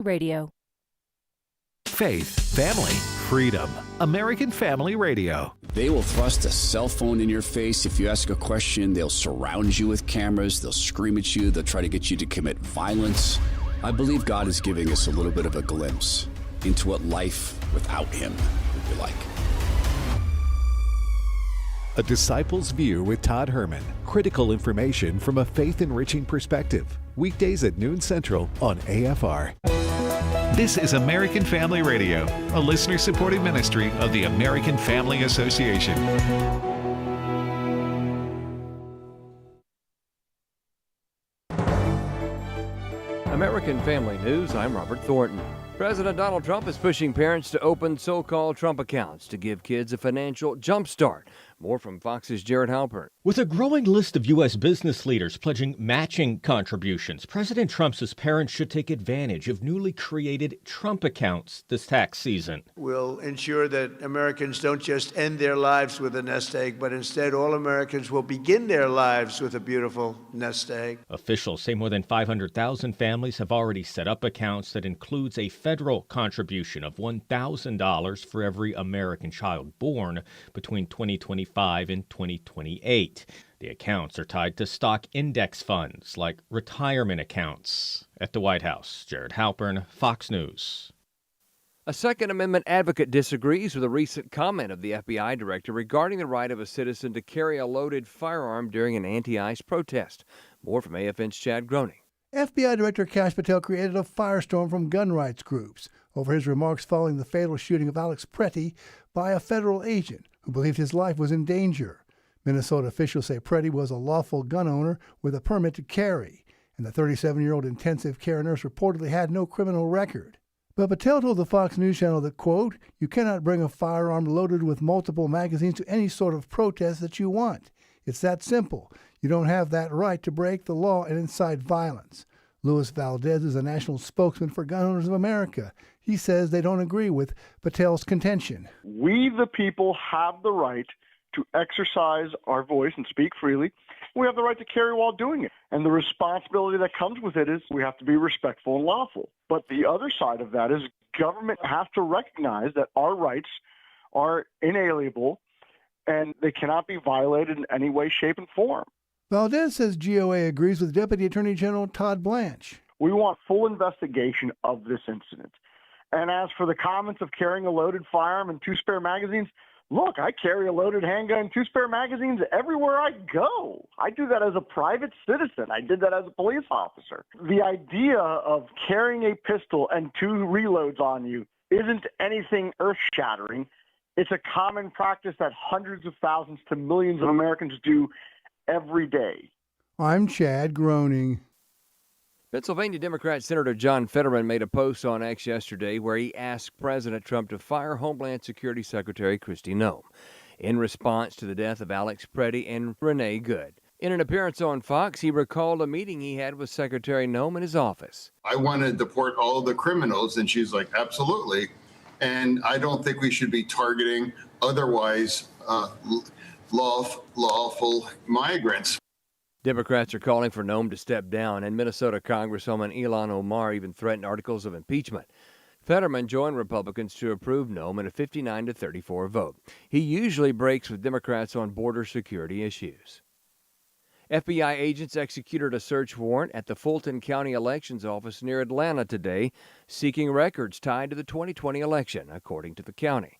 Radio. Faith, family, freedom. American Family Radio. They will thrust a cell phone in your face. If you ask a question, they'll surround you with cameras. They'll scream at you. They'll try to get you to commit violence. I believe God is giving us a little bit of a glimpse into what life without Him would be like. A Disciple's View with Todd Herman. Critical information from a faith-enriching perspective. Weekdays at noon Central on AFR. This is American Family Radio, a listener-supported ministry of the American Family Association. American Family News, I'm Robert Thornton. President Donald Trump is pushing parents to open so-called Trump accounts to give kids a financial jump start. More from Fox's Jared Halpern. With a growing list of U.S. business leaders pledging matching contributions, President Trump says parents should take advantage of newly created Trump accounts this tax season. We'll ensure that Americans don't just end their lives with a nest egg, but instead all Americans will begin their lives with a beautiful nest egg. Officials say more than 500,000 families have already set up accounts that includes a federal contribution of $1,000 for every American child born between 2025 and 2028. The accounts are tied to stock index funds like retirement accounts. At the White House, Jared Halpern, Fox News. A Second Amendment advocate disagrees with a recent comment of the FBI director regarding the right of a citizen to carry a loaded firearm during an anti-ICE protest. More from AFN's Chad Groening. FBI Director Kash Patel created a firestorm from gun rights groups over his remarks following the fatal shooting of Alex Pretty by a federal agent who believed his life was in danger. Minnesota officials say Pretty was a lawful gun owner with a permit to carry, and the 37-year-old intensive care nurse reportedly had no criminal record. But Patel told the Fox News Channel that, quote, "You cannot bring a firearm loaded with multiple magazines to any sort of protest that you want. It's that simple. You don't have that right to break the law and incite violence." Luis Valdez is a national spokesman for Gun Owners of America. He says they don't agree with Patel's contention. We, the people, have the right to exercise our voice and speak freely. We have the right to carry while doing it. And the responsibility that comes with it is we have to be respectful and lawful. But the other side of that is government has to recognize that our rights are inalienable and they cannot be violated in any way, shape, and form. Valdez says GOA agrees with Deputy Attorney General Todd Blanche. We want full investigation of this incident. And as for the comments of carrying a loaded firearm and 2 spare magazines, look, I carry a loaded handgun and 2 spare magazines everywhere I go. I do that as a private citizen. I did that as a police officer. The idea of carrying a pistol and 2 reloads on you isn't anything earth-shattering. It's a common practice that hundreds of thousands to millions of Americans do every day. I'm Chad Groening. Pennsylvania Democrat Senator John Fetterman made a post on X yesterday where he asked President Trump to fire Homeland Security Secretary Kristi Noem in response to the death of Alex Pretty and Renee Good. In an appearance on Fox, he recalled a meeting he had with Secretary Noem in his office. I want to deport all the criminals, and she's like, absolutely. And I don't think we should be targeting otherwise lawful migrants. Democrats are calling for Noem to step down, and Minnesota Congresswoman Ilhan Omar even threatened articles of impeachment. Fetterman joined Republicans to approve Noem in a 59-34 vote. He usually breaks with Democrats on border security issues. FBI agents executed a search warrant at the Fulton County Elections Office near Atlanta today, seeking records tied to the 2020 election, according to the county.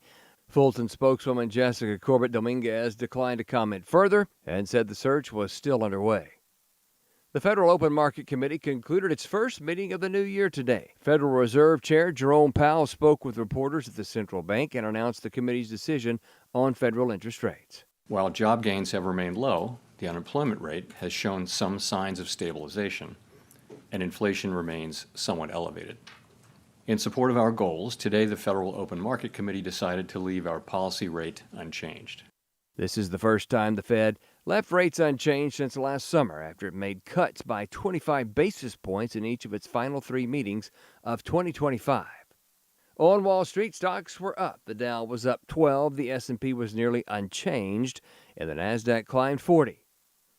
Fulton spokeswoman Jessica Corbett Dominguez declined to comment further and said the search was still underway. The Federal Open Market Committee concluded its first meeting of the new year today. Federal Reserve Chair Jerome Powell spoke with reporters at the central bank and announced the committee's decision on federal interest rates. While job gains have remained low, the unemployment rate has shown some signs of stabilization, and inflation remains somewhat elevated. In support of our goals, today the Federal Open Market Committee decided to leave our policy rate unchanged. This is the first time the Fed left rates unchanged since last summer after it made cuts by 25 basis points in each of its final 3 meetings of 2025. On Wall Street, stocks were up. The Dow was up 12, the S&P was nearly unchanged, and the Nasdaq climbed 40.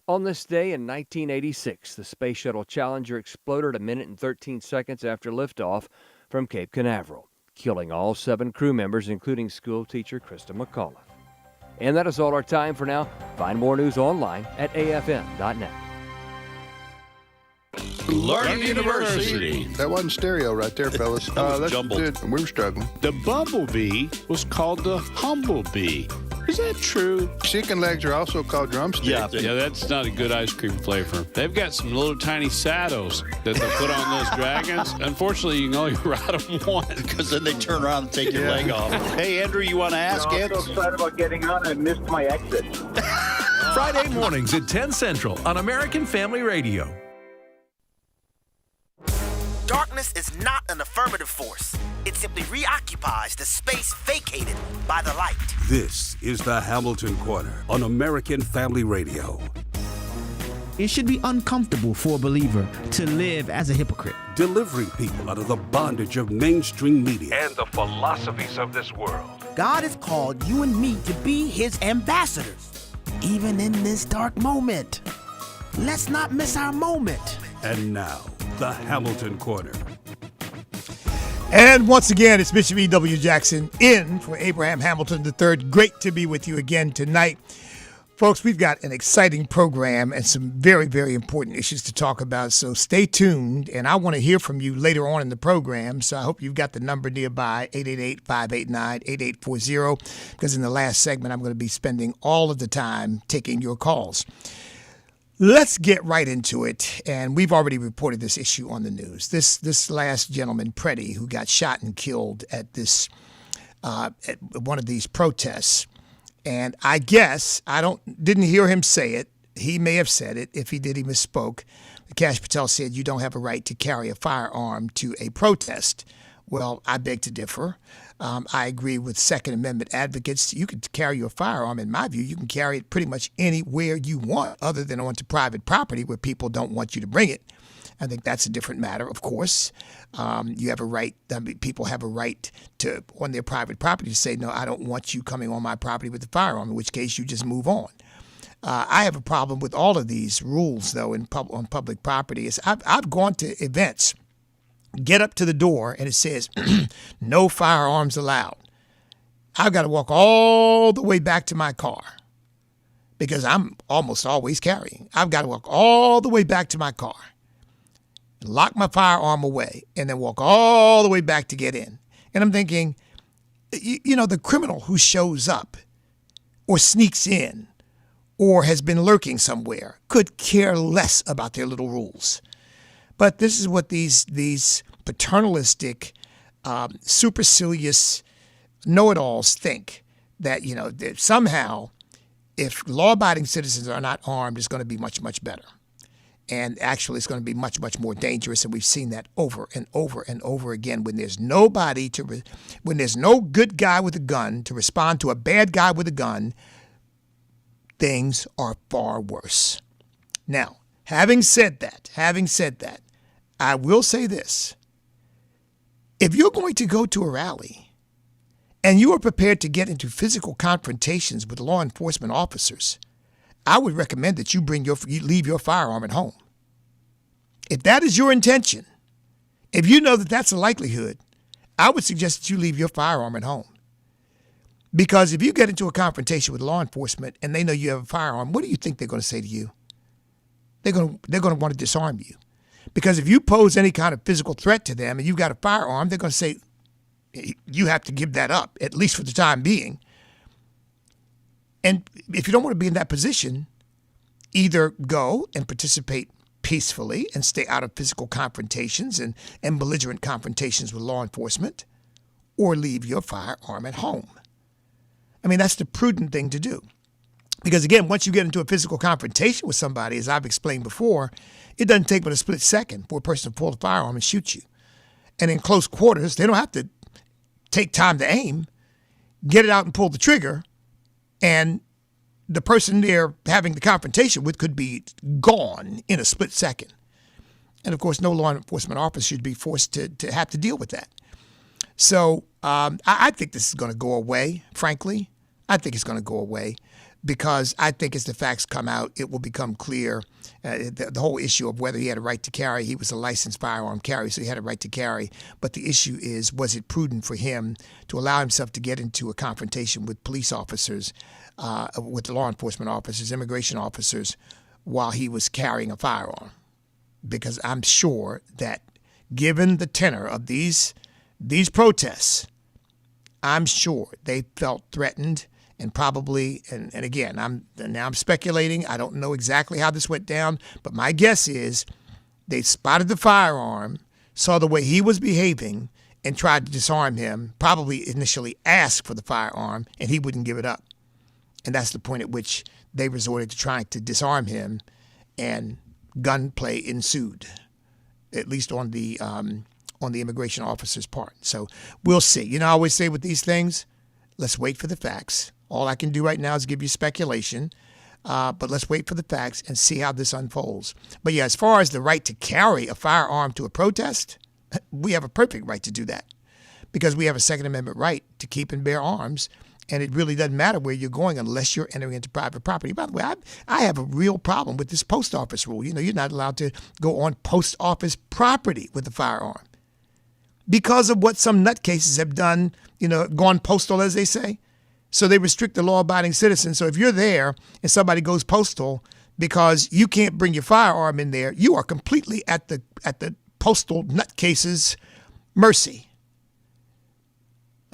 On this day in 1986, the Space Shuttle Challenger exploded a minute and 13 seconds after liftoff from Cape Canaveral, killing all 7 crew members, including school teacher Krista McAuliffe. And that is all our time for now. Find more news online at afm.net. Learning University. That wasn't stereo right there, fellas. That's jumbled. We were struggling. The bumblebee was called the humblebee. Is that true? Chicken legs are also called drumsticks. Yeah, that's not a good ice cream flavor. They've got some little tiny saddles that they put on those dragons. Unfortunately, you can only ride them once. Because then they turn around and take your leg off. Hey, Andrew, you want to ask it? I'm so excited about getting on. I missed my exit. Friday mornings at 10 Central on American Family Radio. Darkness is not an affirmative force. It simply reoccupies the space vacated by the light. This is the Hamilton Corner on American Family Radio. It should be uncomfortable for a believer to live as a hypocrite. Delivering people out of the bondage of mainstream media and the philosophies of this world. God has called you and me to be his ambassadors, even in this dark moment. Let's not miss our moment. And now, the Hamilton Corner. And once again, it's Bishop E.W. Jackson in for Abraham Hamilton III. Great to be with you again tonight. Folks, we've got an exciting program and some very, very important issues to talk about, so stay tuned. And I want to hear from you later on in the program, so I hope you've got the number nearby, 888-589-8840, because in the last segment, I'm going to be spending all of the time taking your calls. Let's get right into it, and we've already reported this issue on the news. This last gentleman, Pretty, who got shot and killed at this at one of these protests, and I guess didn't hear him say it. He may have said it. If he did, he misspoke. Kash Patel said you don't have a right to carry a firearm to a protest. Well, I beg to differ. I agree with Second Amendment advocates. You can carry your firearm, in my view. You can carry it pretty much anywhere you want other than onto private property where people don't want you to bring it. I think that's a different matter, of course. You have a right, people have a right to, on their private property, to say, no, I don't want you coming on my property with a firearm, in which case you just move on. I have a problem with all of these rules, though, on public property. I've gone to events, get up to the door, and it says, no firearms allowed. I've got to walk all the way back to my car because I'm almost always carrying. I've got to walk all the way back to my car, lock my firearm away, and then walk all the way back to get in. And I'm thinking, the criminal who shows up or sneaks in or has been lurking somewhere could care less about their little rules. But this is what these paternalistic, supercilious know-it-alls think, that, that somehow if law-abiding citizens are not armed, it's going to be much, much better. And actually, it's going to be much, much more dangerous. And we've seen that over and over and over again. When there's when there's no good guy with a gun to respond to a bad guy with a gun, things are far worse. Now, having said that, I will say this. If you're going to go to a rally and you are prepared to get into physical confrontations with law enforcement officers, I would recommend that you leave your firearm at home. If that is your intention, if you know that that's a likelihood, I would suggest that you leave your firearm at home. Because if you get into a confrontation with law enforcement and they know you have a firearm, what do you think they're going to say to you? They're going to want to disarm you. Because if you pose any kind of physical threat to them and you've got a firearm, they're going to say, you have to give that up, at least for the time being. And if you don't want to be in that position, either go and participate peacefully and stay out of physical confrontations and belligerent confrontations with law enforcement, or leave your firearm at home. I mean, that's the prudent thing to do. Because again, once you get into a physical confrontation with somebody, as I've explained before, it doesn't take but a split second for a person to pull the firearm and shoot you. And in close quarters, they don't have to take time to aim, get it out and pull the trigger, and the person they're having the confrontation with could be gone in a split second. And of course, no law enforcement officer should be forced to have to deal with that. So I think this is going to go away, frankly. I think it's going to go away. because I think as the facts come out, it will become clear. The whole issue of whether he had a right to carry, he was a licensed firearm carrier, so he had a right to carry. But the issue is, was it prudent for him to allow himself to get into a confrontation with police officers, with law enforcement officers, immigration officers, while he was carrying a firearm? Because I'm sure that given the tenor of these protests, I'm sure they felt threatened. And probably, and again, I'm speculating. I don't know exactly how this went down, but my guess is they spotted the firearm, saw the way he was behaving, and tried to disarm him. Probably initially asked for the firearm, and he wouldn't give it up. And that's the point at which they resorted to trying to disarm him, and gunplay ensued, at least on the immigration officer's part. So we'll see. You know, I always say with these things, let's wait for the facts. All I can do right now is give you speculation, but let's wait for the facts and see how this unfolds. But yeah, as far as the right to carry a firearm to a protest, we have a perfect right to do that because we have a Second Amendment right to keep and bear arms, and it really doesn't matter where you're going unless you're entering into private property. By the way, I have a real problem with this post office rule. You know, you're not allowed to go on post office property with a firearm because of what some nutcases have done, you know, gone postal, as they say. So they restrict the law-abiding citizen. So if you're there and somebody goes postal because you can't bring your firearm in there, you are completely at the postal nutcase's mercy.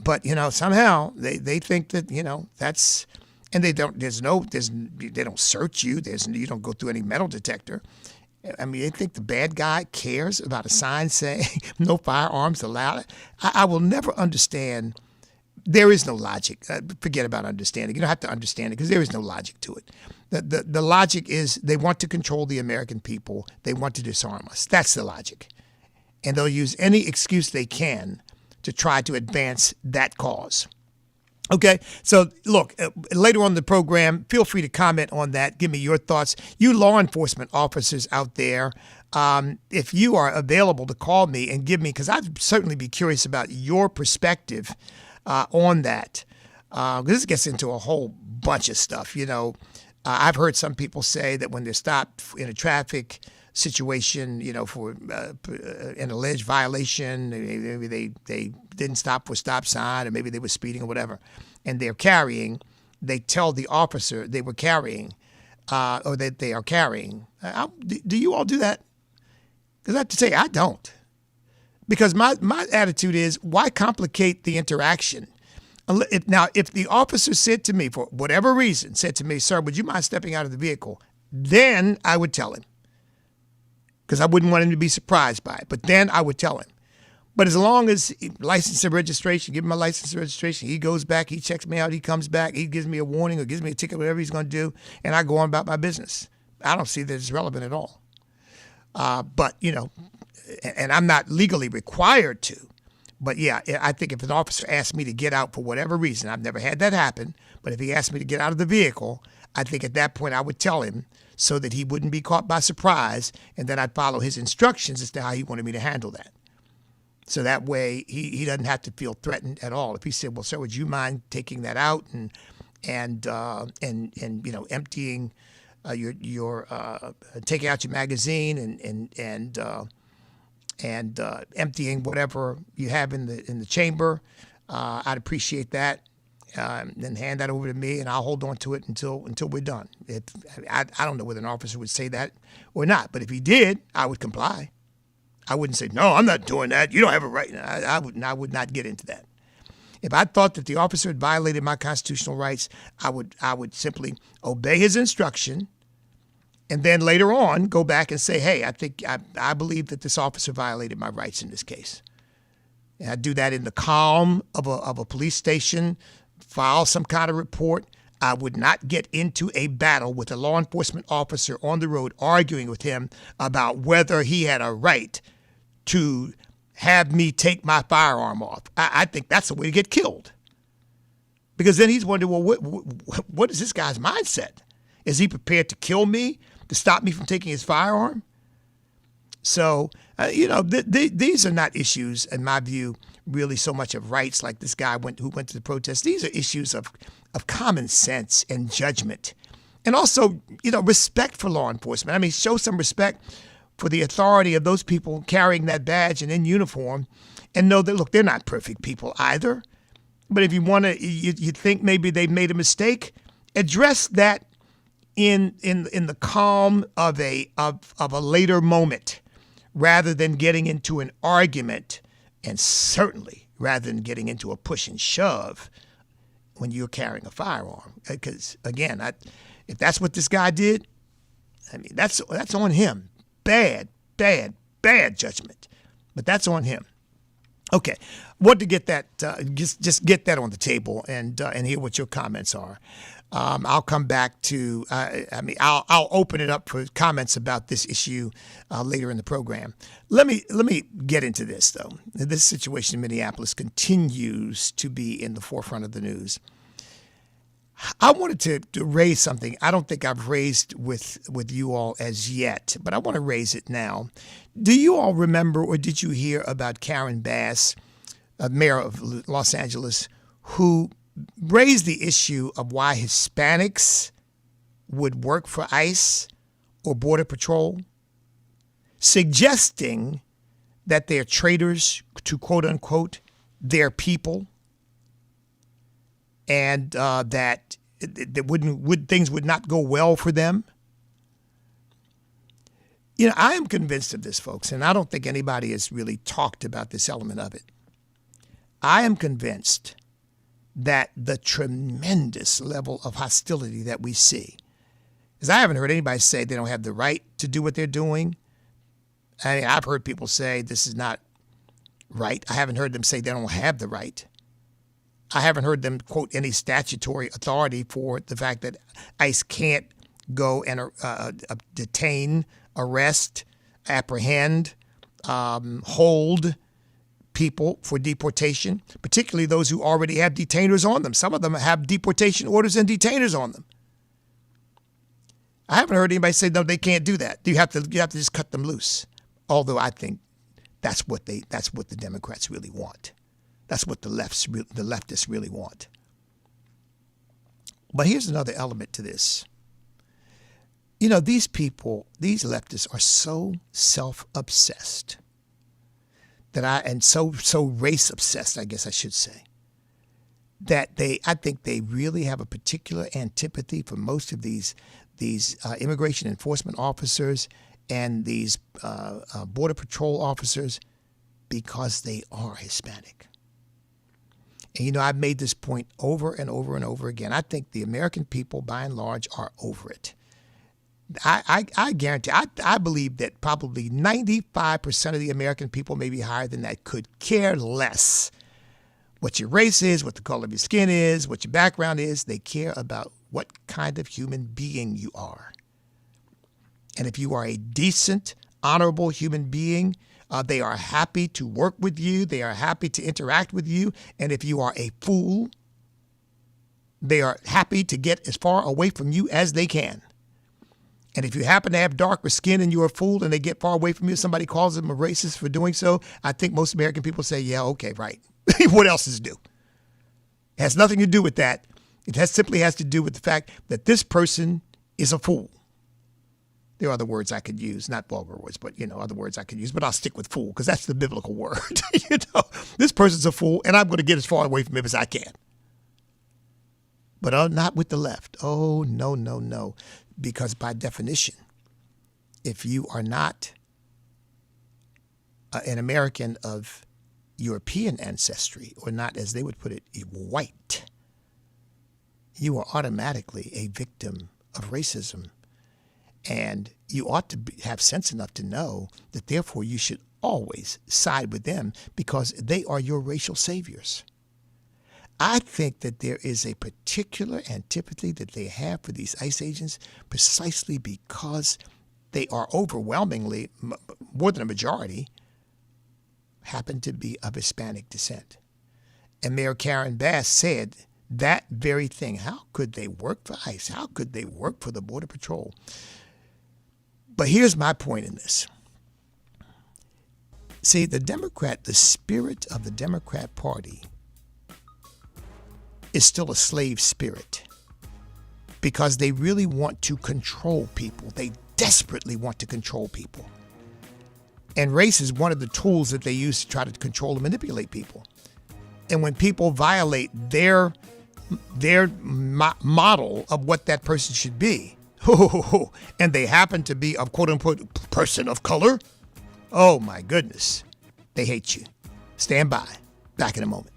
But, you know, somehow they think that, you know, that's, and they don't search you. You don't go through any metal detector. I mean, they think the bad guy cares about a sign saying no firearms allowed. I will never understand. There is no logic. Forget about understanding. You don't have to understand it because there is no logic to it. The logic is they want to control the American people. They want to disarm us. That's the logic. And they'll use any excuse they can to try to advance that cause. Okay, so look, later on in the program, feel free to comment on that. Give me your thoughts. You law enforcement officers out there, if you are available to call me and give me, because I'd certainly be curious about your perspective on that. This gets into a whole bunch of stuff. You know, I've heard some people say that when they're stopped in a traffic situation, you know, for an alleged violation, maybe they didn't stop for a stop sign, or maybe they were speeding or whatever, and they're carrying, they tell the officer they were carrying, or that they are carrying. Do you all do that? Because I have to say, I don't. Because my attitude is, why complicate the interaction? If the officer said to me, for whatever reason, said to me, sir, would you mind stepping out of the vehicle? Then I would tell him. Because I wouldn't want him to be surprised by it. But then I would tell him. But as long as license and registration, give him my license and registration, he goes back, he checks me out, he comes back, he gives me a warning or gives me a ticket, whatever he's going to do, and I go on about my business. I don't see that it's relevant at all. But, you know, and I'm not legally required to. But, yeah, I think if an officer asked me to get out for whatever reason, I've never had that happen, but if he asked me to get out of the vehicle, I think at that point I would tell him so that he wouldn't be caught by surprise, and then I'd follow his instructions as to how he wanted me to handle that. So that way he doesn't have to feel threatened at all. If he said, well, sir, would you mind taking that out and you know, emptying your taking out your magazine and emptying whatever you have in the chamber, I'd appreciate that. Then hand that over to me, and I'll hold on to it until we're done. I don't know whether an officer would say that or not, but if he did, I would comply. I wouldn't say, no, I'm not doing that. You don't have a right. I would not get into that. If I thought that the officer had violated my constitutional rights, I would simply obey his instruction, and then later on go back and say, hey, I believe that this officer violated my rights in this case. And I'd do that in the calm of a police station, file some kind of report. I would not get into a battle with a law enforcement officer on the road arguing with him about whether he had a right to have me take my firearm off. I think that's the way to get killed. Because then he's wondering, well, what is this guy's mindset? Is he prepared to kill me to stop me from taking his firearm? So, these are not issues, in my view, really so much of rights like this guy who went to the protest. These are issues of common sense and judgment. And also, respect for law enforcement. I mean, show some respect for the authority of those people carrying that badge and in uniform, and know that, look, they're not perfect people either. But if you want to, you think maybe they've made a mistake, address that in the calm of a later moment, rather than getting into an argument, and certainly rather than getting into a push and shove when you're carrying a firearm. Because again, if that's what this guy did, I mean, that's on him. Bad judgment. But that's on him. Okay, want to get that, just get that on the table and hear what your comments are. I'll come back to, I'll open it up for comments about this issue later in the program. Let me get into this, though. This situation in Minneapolis continues to be in the forefront of the news. I wanted to raise something I don't think I've raised with you all as yet, but I want to raise it now. Do you all remember, or did you hear about Karen Bass, mayor of Los Angeles, who raised the issue of why Hispanics would work for ICE or Border Patrol, suggesting that they're traitors to, quote unquote, their people, and that things would not go well for them? I am convinced of this, folks, and I don't think anybody has really talked about this element of it. I am convinced that the tremendous level of hostility that we see, because I haven't heard anybody say they don't have the right to do what they're doing. I've heard people say this is not right. I haven't heard them say they don't have the right. I haven't heard them quote any statutory authority for the fact that ICE can't go and detain, arrest, apprehend, hold people for deportation, particularly those who already have detainers on them. Some of them have deportation orders and detainers on them. I haven't heard anybody say, no, they can't do that. You have to just cut them loose. Although I think that's what the Democrats really want. That's what the leftists really want. But here's another element to this. These people, these leftists are so self-obsessed and so race obsessed, I guess I should say, that I think they really have a particular antipathy for most of these immigration enforcement officers and these Border Patrol officers because they are Hispanic. And, I've made this point over and over and over again. I think the American people, by and large, are over it. I guarantee, I believe that probably 95% of the American people, maybe higher than that, could care less what your race is, what the color of your skin is, what your background is. They care about what kind of human being you are. And if you are a decent, honorable human being, they are happy to work with you. They are happy to interact with you. And if you are a fool, they are happy to get as far away from you as they can. And if you happen to have darker skin and you're a fool and they get far away from you, somebody calls them a racist for doing so, I think most American people say, yeah, okay, right. What else is due? It has nothing to do with that. It simply has to do with the fact that this person is a fool. There are other words I could use, not vulgar words, but, other words I could use. But I'll stick with fool because that's the biblical word. This person's a fool, and I'm going to get as far away from him as I can. But not with the left. Oh, no, no, no. Because by definition, if you are not an American of European ancestry, or not, as they would put it, white, you are automatically a victim of racism. And you ought to have sense enough to know that therefore you should always side with them because they are your racial saviors. I think that there is a particular antipathy that they have for these ICE agents precisely because they are overwhelmingly, more than a majority, happen to be of Hispanic descent. And Mayor Karen Bass said that very thing. How could they work for ICE? How could they work for the Border Patrol? But here's my point in this. See, the spirit of the Democrat Party is still a slave spirit because they really want to control people. They desperately want to control people. And race is one of the tools that they use to try to control and manipulate people. And when people violate their model of what that person should be, and they happen to be a quote-unquote person of color, oh my goodness, they hate you. Stand by. Back in a moment.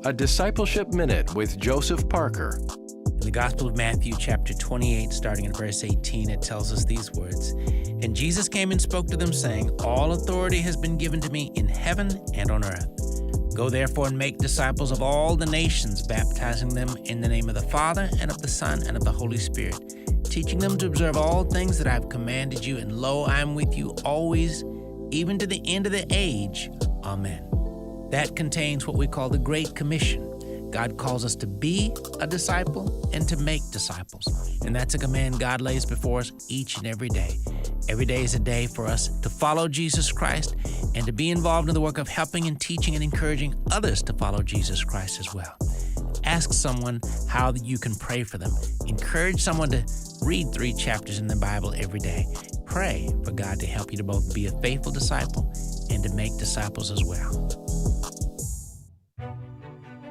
A Discipleship Minute with Joseph Parker. In the Gospel of Matthew, chapter 28, starting in verse 18, it tells us these words. And Jesus came and spoke to them, saying, All authority has been given to me in heaven and on earth. Go therefore and make disciples of all the nations, baptizing them in the name of the Father, and of the Son, and of the Holy Spirit, teaching them to observe all things that I have commanded you. And lo, I am with you always, even to the end of the age. Amen. That contains what we call the Great Commission. God calls us to be a disciple and to make disciples. And that's a command God lays before us each and every day. Every day is a day for us to follow Jesus Christ and to be involved in the work of helping and teaching and encouraging others to follow Jesus Christ as well. Ask someone how you can pray for them. Encourage someone to read 3 chapters in the Bible every day. Pray for God to help you to both be a faithful disciple and to make disciples as well.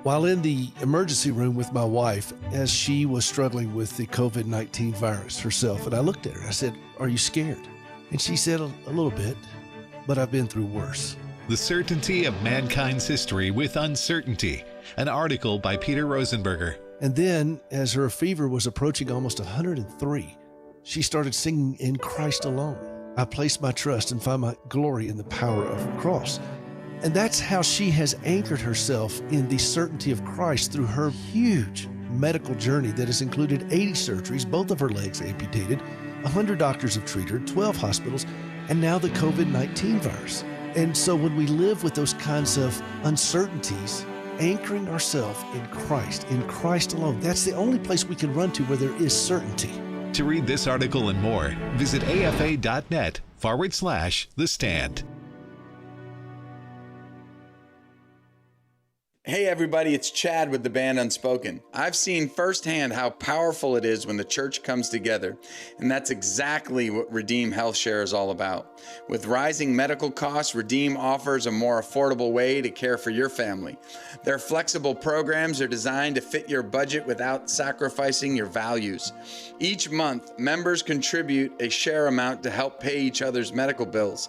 While in the emergency room with my wife, as she was struggling with the COVID-19 virus herself, and I looked at her, I said, "Are you scared?" And she said, a little bit, but I've been through worse. The Certainty of Mankind's History with Uncertainty, an article by Peter Rosenberger. And then, as her fever was approaching almost 103, she started singing In Christ Alone. I place my trust and find my glory in the power of the cross. And that's how she has anchored herself in the certainty of Christ through her huge medical journey that has included 80 surgeries, both of her legs amputated, 100 doctors have treated her, 12 hospitals, and now the COVID-19 virus. And so when we live with those kinds of uncertainties, anchoring ourselves in Christ alone, that's the only place we can run to where there is certainty. To read this article and more, visit afa.net/The Stand. Hey everybody, it's Chad with the band Unspoken. I've seen firsthand how powerful it is when the church comes together, and that's exactly what Redeem Health Share is all about. With rising medical costs, Redeem offers a more affordable way to care for your family. Their flexible programs are designed to fit your budget without sacrificing your values. Each month, members contribute a share amount to help pay each other's medical bills,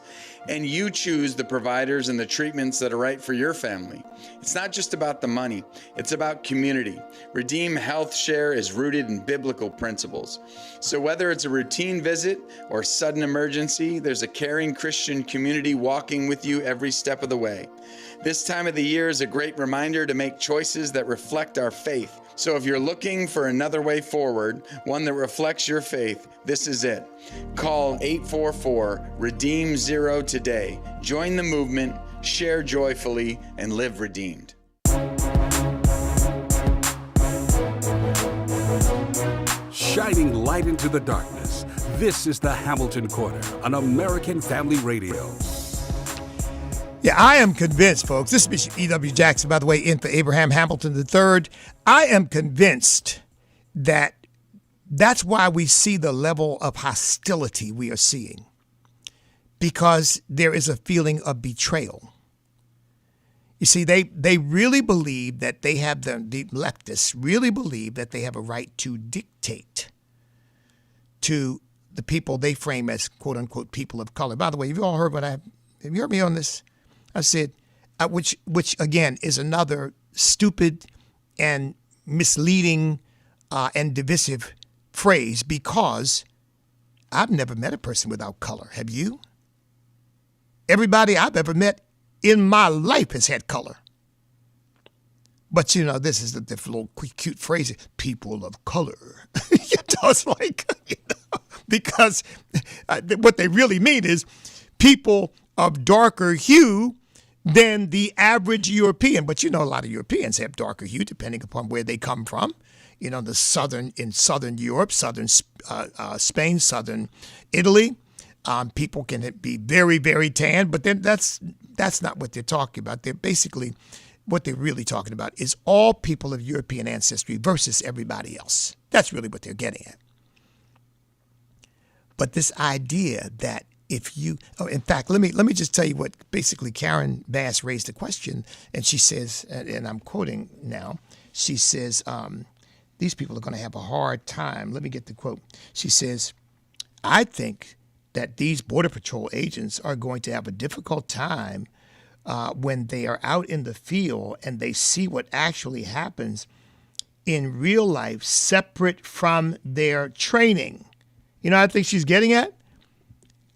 and you choose the providers and the treatments that are right for your family. It's not just about the money, it's about community. Redeem Health Share is rooted in biblical principles. So whether it's a routine visit or sudden emergency, there's a caring Christian community walking with you every step of the way. This time of the year is a great reminder to make choices that reflect our faith. So if you're looking for another way forward, one that reflects your faith, this is it. Call 844-REDEEM-0 today. Join the movement, share joyfully, and live redeemed. Shining light into the darkness. This is the Hamilton Corner on American Family Radio. Yeah, I am convinced, folks. This is Bishop E.W. Jackson, by the way, in for Abraham Hamilton III. I am convinced that that's why we see the level of hostility we are seeing, because there is a feeling of betrayal. You see, they really believe that they have, the leftists really believe that they have a right to dictate to the people they frame as quote unquote people of color. By the way, have you all heard have you heard me on this? I said, which again is another stupid and misleading and divisive phrase, because I've never met a person without color. Have you? Everybody I've ever met in my life has had color. But, you know, this is the little cute phrase, people of color. It's like, because what they really mean is people of darker hue than the average European. But, you know, a lot of Europeans have darker hue depending upon where they come from. You know, in southern Europe, southern Spain, southern Italy, people can be very, very tan. But then that's not what they're talking about. They're basically, what they're really talking about is all people of European ancestry versus everybody else. That's really what they're getting at. But this idea that if you, in fact, let me just tell you what basically Karen Bass raised a question, and she says, and I'm quoting now, she says, these people are going to have a hard time. Let me get the quote. She says, I think that these Border Patrol agents are going to have a difficult time when they are out in the field and they see what actually happens in real life separate from their training. You know what I think she's getting at?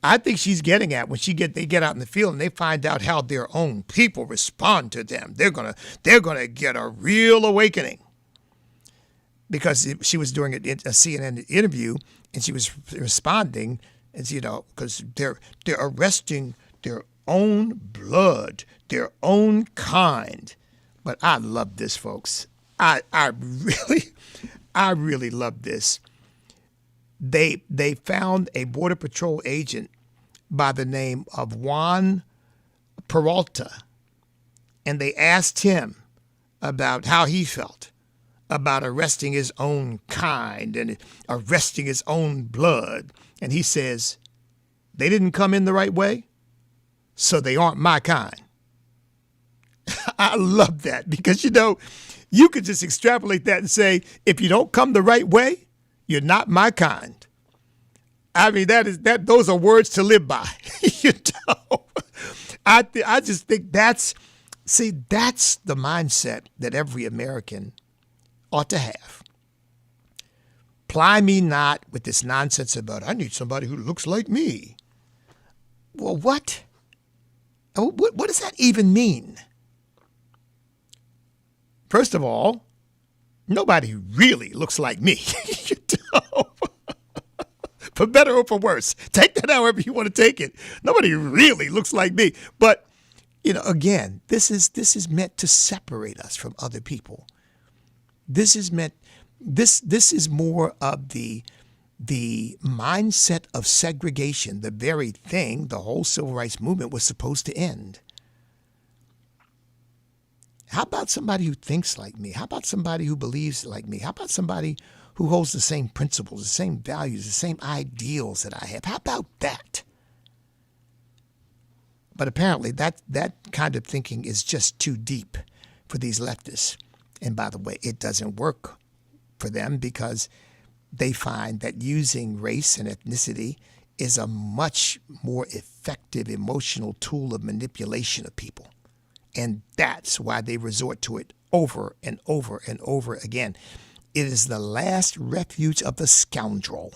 I think she's getting at when they get out in the field and they find out how their own people respond to them. They're gonna get a real awakening. Because she was doing a CNN interview and she was responding, and you know, because they're arresting their own blood, their own kind. But I love this, folks. I really love this. They found a Border Patrol agent by the name of Juan Peralta, and they asked him about how he felt about arresting his own kind and arresting his own blood. And he says, they didn't come in the right way, so they aren't my kind. I love that because, you know, you could just extrapolate that and say, if you don't come the right way, you're not my kind. I mean, those are words to live by. You know, I just think that's the mindset that every American ought to have. Ply me not with this nonsense about, I need somebody who looks like me. Well, what? What does that even mean? First of all, nobody really looks like me. You know? For better or for worse. Take that however you want to take it. Nobody really looks like me. But, you know, again, this is meant to separate us from other people. This is more of the mindset of segregation, the very thing the whole civil rights movement was supposed to end. How about somebody who thinks like me? How about somebody who believes like me? How about somebody who holds the same principles, the same values, the same ideals that I have? How about that? But apparently that kind of thinking is just too deep for these leftists. And by the way, it doesn't work for them because they find that using race and ethnicity is a much more effective emotional tool of manipulation of people. And that's why they resort to it over and over and over again. It is the last refuge of the scoundrel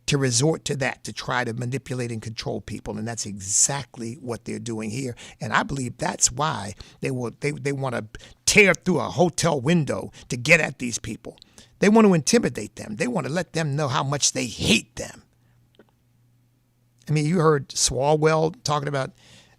to resort to that, to try to manipulate and control people. And that's exactly what they're doing here. And I believe that's why they want to tear through a hotel window to get at these people. They want to intimidate them. They want to let them know how much they hate them. I mean, you heard Swalwell talking about,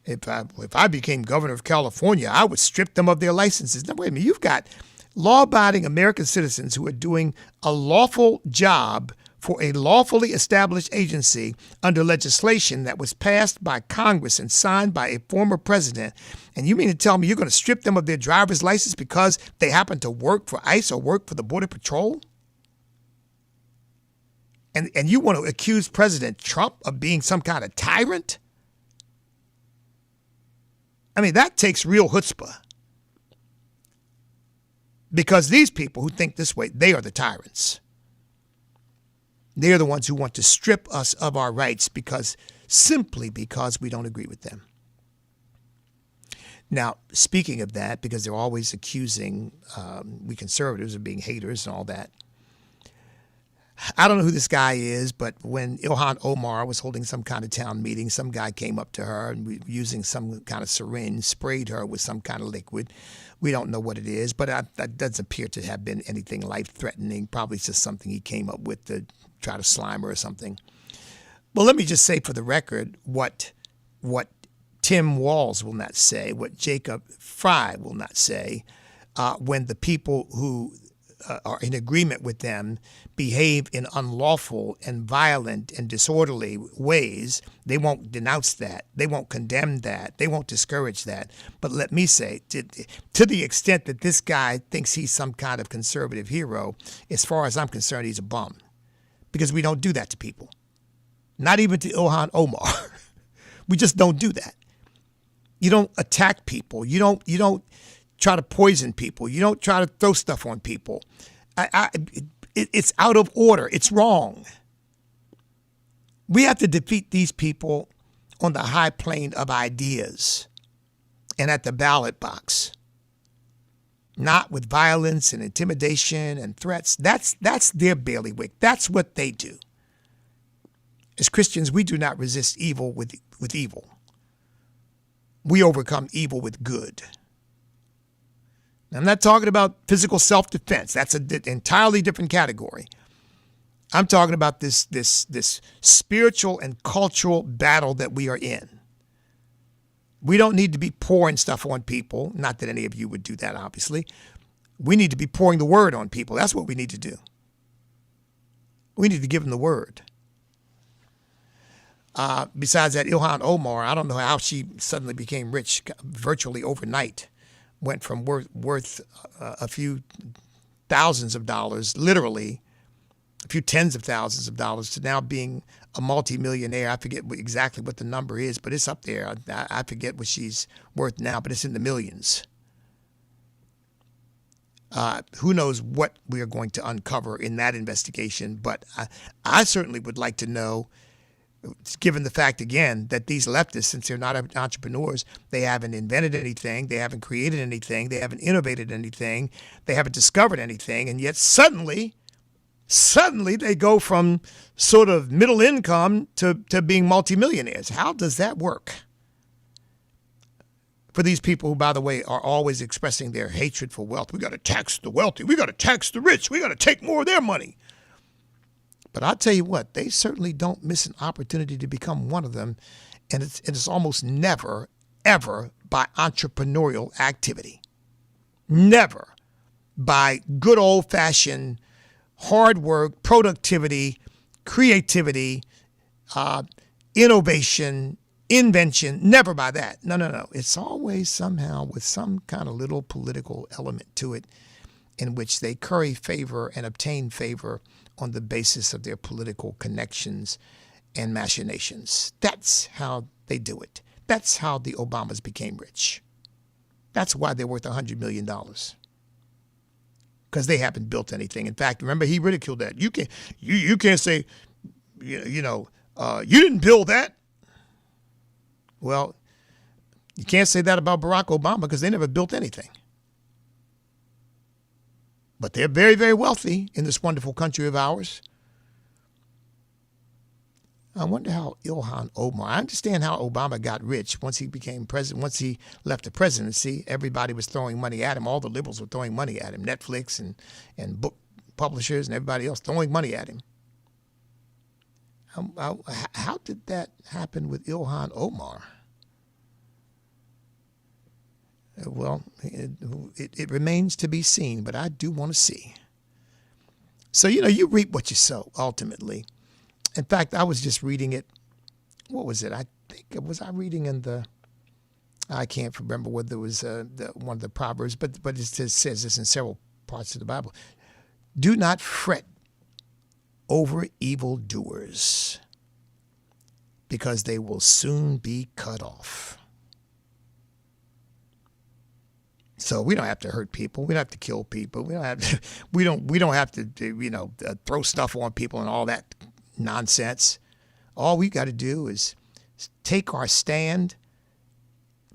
if I became governor of California, I would strip them of their licenses. Now, wait a minute. You've got law-abiding American citizens who are doing a lawful job for a lawfully established agency under legislation that was passed by Congress and signed by a former president. And you mean to tell me you're going to strip them of their driver's license because they happen to work for ICE or work for the Border Patrol? And you want to accuse President Trump of being some kind of tyrant? I mean, that takes real chutzpah. Because these people who think this way, they are the tyrants. They're the ones who want to strip us of our rights simply because we don't agree with them. Now, speaking of that, because they're always accusing we conservatives of being haters and all that, I don't know who this guy is, but when Ilhan Omar was holding some kind of town meeting, some guy came up to her and using some kind of syringe, sprayed her with some kind of liquid. We don't know what it is, but that doesn't appear to have been anything life-threatening. Probably just something he came up with to try to slime her or something. Well, let me just say for the record what Tim Walz will not say, what Jacob Fry will not say, when the people who are in agreement with them behave in unlawful and violent and disorderly ways, they won't denounce that. They won't condemn that. They won't discourage that. But let me say, to the extent that this guy thinks he's some kind of conservative hero, as far as I'm concerned, he's a bum. Because we don't do that to people. Not even to Ilhan Omar. We just don't do that. You don't attack people. You don't try to poison people. You don't try to throw stuff on people. It's out of order. It's wrong. We have to defeat these people on the high plane of ideas and at the ballot box, not with violence and intimidation and threats. That's their bailiwick. That's what they do. As Christians, we do not resist evil with evil. We overcome evil with good. I'm not talking about physical self-defense. That's an entirely different category. I'm talking about this spiritual and cultural battle that we are in. We don't need to be pouring stuff on people. Not that any of you would do that, obviously. We need to be pouring the word on people. That's what we need to do. We need to give them the word. Besides that, Ilhan Omar, I don't know how she suddenly became rich virtually overnight. Went from worth a few thousands of dollars, literally a few tens of thousands of dollars, to now being a multimillionaire. I forget exactly what the number is, but it's up there. I forget what she's worth now, but it's in the millions. Who knows what we are going to uncover in that investigation, but I certainly would like to know, given the fact, again, that these leftists, since they're not entrepreneurs, they haven't invented anything, they haven't created anything, they haven't innovated anything, they haven't discovered anything, and yet suddenly they go from sort of middle income to being multimillionaires. How does that work? For these people who, by the way, are always expressing their hatred for wealth. We got to tax the wealthy. We got to tax the rich. We got to take more of their money. But I'll tell you what, they certainly don't miss an opportunity to become one of them. And it's almost never, ever by entrepreneurial activity. Never by good old-fashioned hard work, productivity, creativity, innovation, invention. Never by that. No. It's always somehow with some kind of little political element to it in which they curry favor and obtain favor on the basis of their political connections and machinations. That's how they do it. That's how the Obamas became rich. That's why they're worth $100 million. Because they haven't built anything. In fact, remember, he ridiculed that. You can't say, you didn't build that. Well, you can't say that about Barack Obama because they never built anything. But they're very, very wealthy in this wonderful country of ours. I wonder how Ilhan Omar, I understand how Obama got rich once he became president. Once he left the presidency, everybody was throwing money at him. All the liberals were throwing money at him. Netflix and book publishers and everybody else throwing money at him. How did that happen with Ilhan Omar? Well, it remains to be seen, but I do want to see. So, you reap what you sow, ultimately. In fact, I was just reading it. What was it? I reading in I can't remember whether it was one of the Proverbs, but it says this in several parts of the Bible. Do not fret over evildoers, because they will soon be cut off. So we don't have to hurt people. We don't have to kill people. We don't have to throw stuff on people and all that nonsense. All we got to do is take our stand,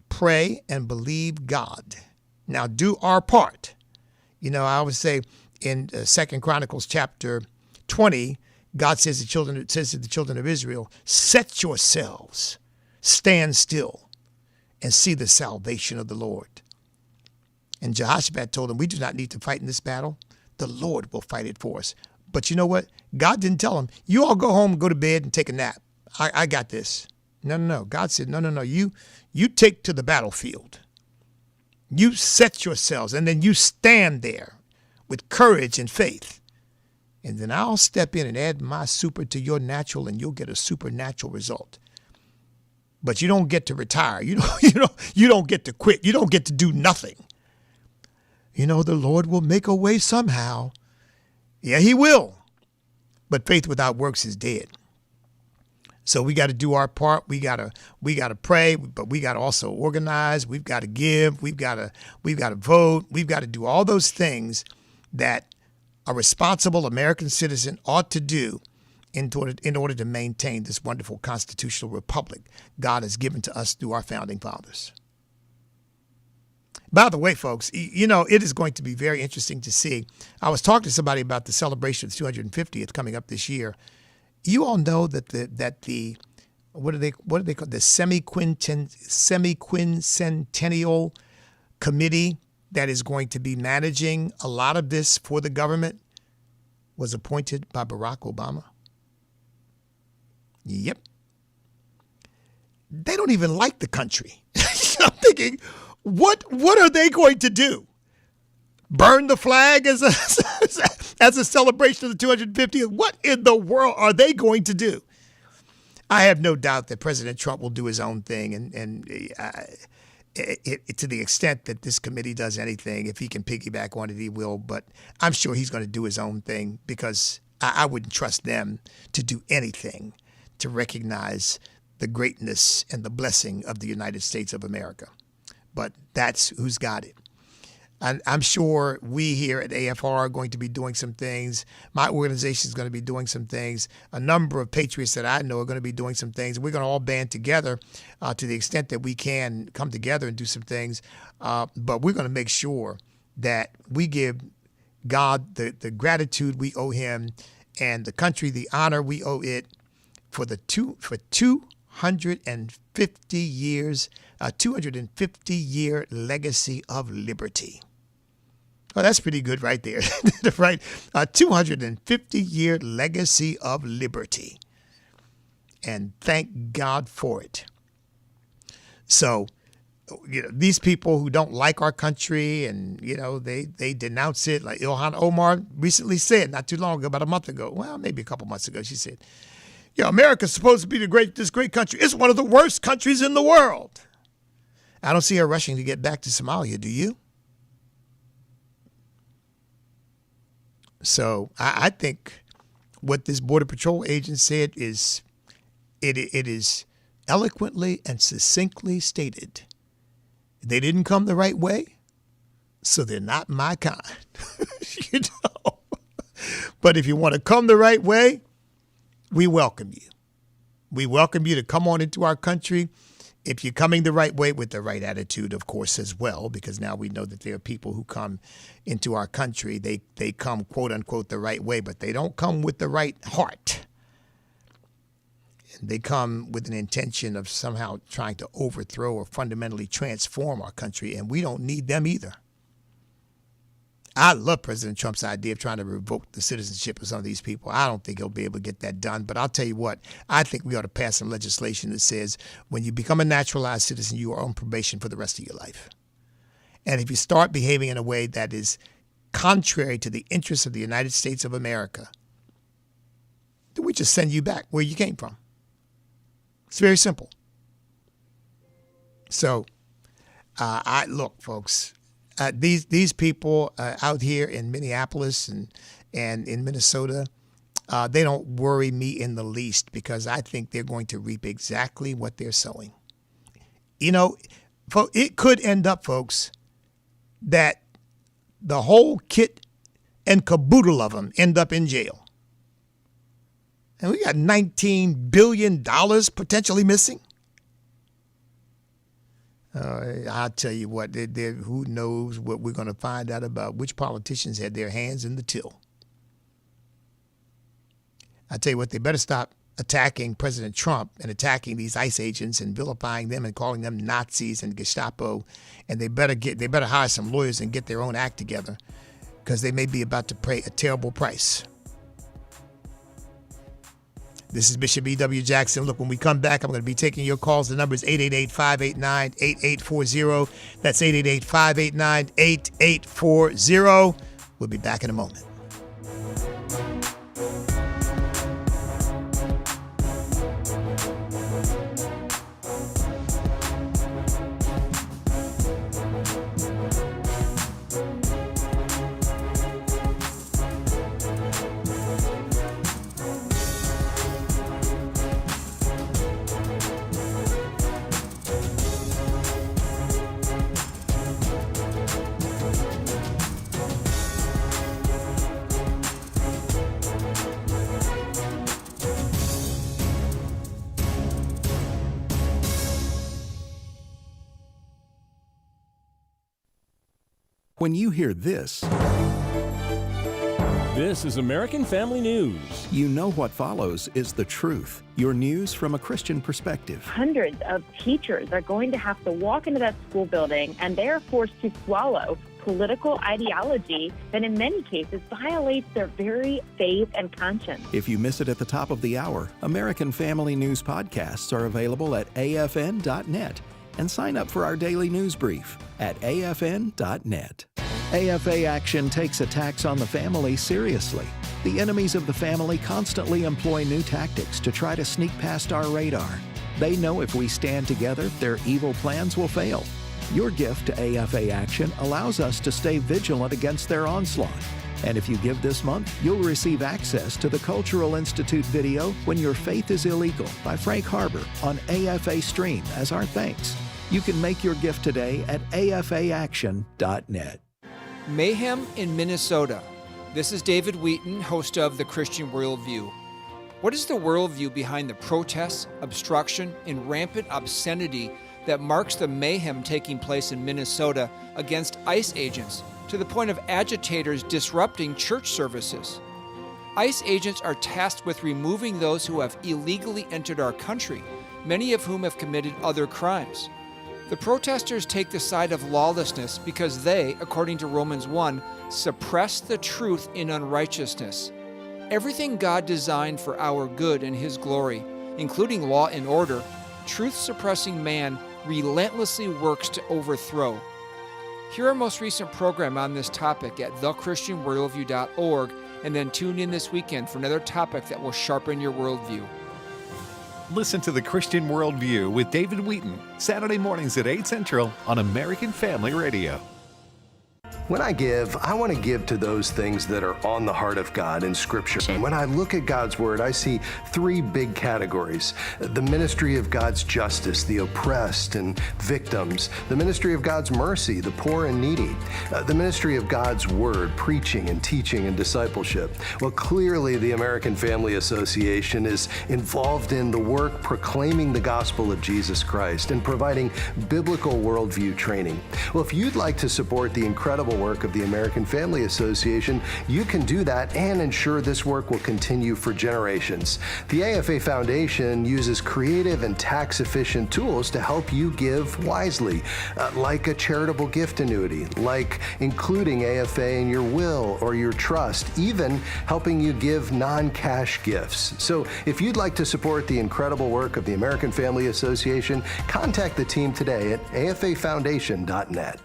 pray, and believe God. Now do our part. I would say in 2 Chronicles chapter 20, God says to the children of Israel, set yourselves, stand still, and see the salvation of the Lord. And Jehoshaphat told him, we do not need to fight in this battle. The Lord will fight it for us. But you know what? God didn't tell him, you all go home and go to bed and take a nap. I got this. No. God said, no. You take to the battlefield. You set yourselves, and then you stand there with courage and faith. And then I'll step in and add my super to your natural, and you'll get a supernatural result. But you don't get to retire. You don't get to quit. You don't get to do nothing. The Lord will make a way somehow. Yeah, he will. But faith without works is dead. So we got to do our part. We got to pray, but we got to also organize. We've got to give. We've got to vote. We've got to do all those things that a responsible American citizen ought to do in order to maintain this wonderful constitutional republic God has given to us through our founding fathers. By the way, folks, it is going to be very interesting to see. I was talking to somebody about the celebration of the 250th coming up this year. You all know that the what do they call the semi-quincentennial committee that is going to be managing a lot of this for the government was appointed by Barack Obama. Yep. They don't even like the country. I'm thinking, what are they going to do? Burn the flag as a celebration of the 250th? What in the world are they going to do? I have no doubt that President Trump will do his own thing, and to the extent that this committee does anything, if he can piggyback on it, he will. But I'm sure he's going to do his own thing, because I wouldn't trust them to do anything to recognize the greatness and the blessing of the United States of America. But that's who's got it. I'm sure we here at AFR are going to be doing some things. My organization is going to be doing some things. A number of patriots that I know are going to be doing some things. We're going to all band together to the extent that we can come together and do some things. But we're going to make sure that we give God the gratitude we owe him, and the country the honor we owe it for 250 years, a 250-year legacy of liberty. Oh, that's pretty good right there, right? A 250-year legacy of liberty. And thank God for it. So, these people who don't like our country and, they denounce it, like Ilhan Omar recently said not too long ago, about a month ago, well, maybe a couple months ago, she said, America's supposed to be this great country. It's one of the worst countries in the world. I don't see her rushing to get back to Somalia, do you? So I think what this Border Patrol agent said is it is eloquently and succinctly stated. They didn't come the right way, so they're not my kind. But if you want to come the right way, we welcome you. We welcome you to come on into our country. If you're coming the right way with the right attitude, of course, as well, because now we know that there are people who come into our country. They come, quote unquote, the right way, but they don't come with the right heart. They come with an intention of somehow trying to overthrow or fundamentally transform our country, and we don't need them either. I love President Trump's idea of trying to revoke the citizenship of some of these people. I don't think he'll be able to get that done. But I'll tell you what, I think we ought to pass some legislation that says when you become a naturalized citizen, you are on probation for the rest of your life. And if you start behaving in a way that is contrary to the interests of the United States of America, then we just send you back where you came from. It's very simple. So, look, folks. These people out here in Minneapolis and in Minnesota, they don't worry me in the least, because I think they're going to reap exactly what they're sowing. It could end up, folks, that the whole kit and caboodle of them end up in jail. And we got $19 billion potentially missing. I'll tell you what, who knows what we're going to find out about which politicians had their hands in the till. I tell you what, they better stop attacking President Trump and attacking these ICE agents and vilifying them and calling them Nazis and Gestapo. And they better hire some lawyers and get their own act together, because they may be about to pay a terrible price. This is Bishop E.W. Jackson. Look, when we come back, I'm going to be taking your calls. The number is 888-589-8840. That's 888-589-8840. We'll be back in a moment. When you hear this, this is American Family News. You know what follows is the truth. Your news from a Christian perspective. Hundreds of teachers are going to have to walk into that school building, and they are forced to swallow political ideology that in many cases violates their very faith and conscience. If you miss it at the top of the hour, American Family News podcasts are available at afn.net. And sign up for our daily news brief at afn.net. AFA Action takes attacks on the family seriously. The enemies of the family constantly employ new tactics to try to sneak past our radar. They know if we stand together, their evil plans will fail. Your gift to AFA Action allows us to stay vigilant against their onslaught. And if you give this month, you'll receive access to the Cultural Institute video When Your Faith is Illegal by Frank Harbor on AFA Stream as our thanks. You can make your gift today at afaaction.net. Mayhem in Minnesota. This is David Wheaton, host of The Christian Worldview. What is the worldview behind the protests, obstruction, and rampant obscenity that marks the mayhem taking place in Minnesota against ICE agents, to the point of agitators disrupting church services? ICE agents are tasked with removing those who have illegally entered our country, many of whom have committed other crimes. The protesters take the side of lawlessness because they, according to Romans 1, suppress the truth in unrighteousness. Everything God designed for our good and His glory, including law and order, truth-suppressing man relentlessly works to overthrow. Hear our most recent program on this topic at thechristianworldview.org, and then tune in this weekend for another topic that will sharpen your worldview. Listen to The Christian Worldview with David Wheaton, Saturday mornings at 8 Central on American Family Radio. When I give, I want to give to those things that are on the heart of God in Scripture. And when I look at God's Word, I see three big categories. The ministry of God's justice, the oppressed and victims. The ministry of God's mercy, the poor and needy. The ministry of God's Word, preaching and teaching and discipleship. Well, clearly the American Family Association is involved in the work proclaiming the gospel of Jesus Christ and providing biblical worldview training. Well, if you'd like to support the incredible work of the American Family Association, you can do that and ensure this work will continue for generations. The AFA Foundation uses creative and tax-efficient tools to help you give wisely, like a charitable gift annuity, like including AFA in your will or your trust, even helping you give non-cash gifts. So if you'd like to support the incredible work of the American Family Association, contact the team today at afafoundation.net.